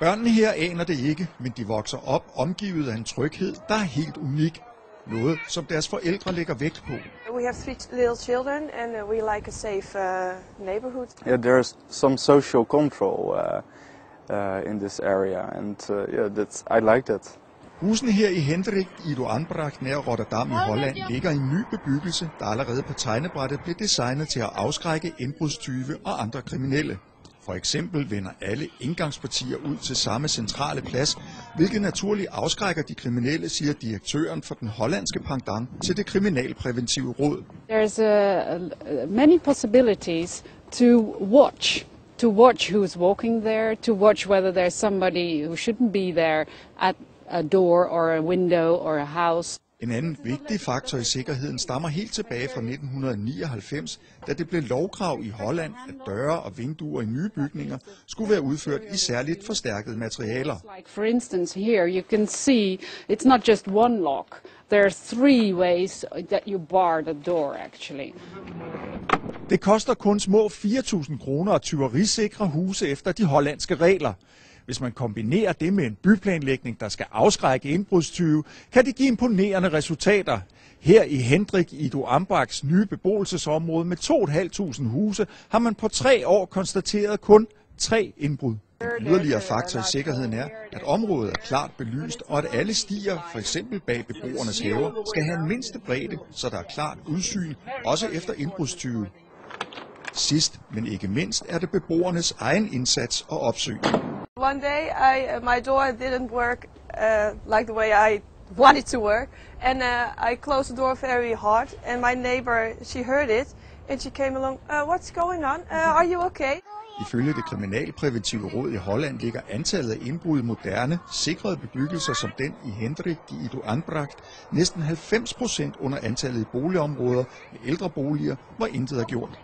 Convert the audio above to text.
Børnene her aner det ikke, men de vokser op omgivet af en tryghed, der er helt unik. Noget, som deres forældre lægger vægt på. We have 3 little children and we like a safe neighborhood. Yeah, there's some social control in this area, and I like that. Husene her i Hendrik i Duanbracht nær Rotterdam i Holland ligger i en ny bebyggelse, der allerede på tegnebrættet blev designet til at afskrække indbrudstyve og andre kriminelle. For eksempel vender alle indgangspartier ud til samme centrale plads, hvilket naturligt afskrækker de kriminelle, siger direktøren for den hollandske pendant til det kriminalpræventive råd. There's many possibilities to watch who's walking there, to watch whether there's somebody who shouldn't be there at a door or a window or a house. En anden vigtig faktor i sikkerheden stammer helt tilbage fra 1999, da det blev lovkrav i Holland, at døre og vinduer i nye bygninger skulle være udført i særligt forstærkede materialer. Like for instance here you can see it's not just one lock. There are 3 ways that you bar the door actually. Det koster kun små 4.000 kroner at tyverisikre huse efter de hollandske regler. Hvis man kombinerer det med en byplanlægning, der skal afskrække indbrudstyve, kan det give imponerende resultater. Her i Hendrik i Duanbrachts nye beboelsesområde med 2.500 huse har man på 3 år konstateret kun 3 indbrud. En yderligere faktor i sikkerheden er, at området er klart belyst, og at alle stier, f.eks. bag beboernes haver, skal have en mindste bredde, så der er klart udsyn, også efter indbrudstyve. Sidst, men ikke mindst, er det beboernes egen indsats og opsyn. One day my door didn't work like the way I wanted to work, and I closed the door very hard, and my neighbor, she heard it, and she came along, what's going on, are you okay? Ifølge det kriminalpræventive råd i Holland ligger antallet af indbrud i moderne, sikrede bebyggelser som den i Hendrik i Duanbracht næsten 90% under antallet i boligområder med ældre boliger, hvor intet er gjort.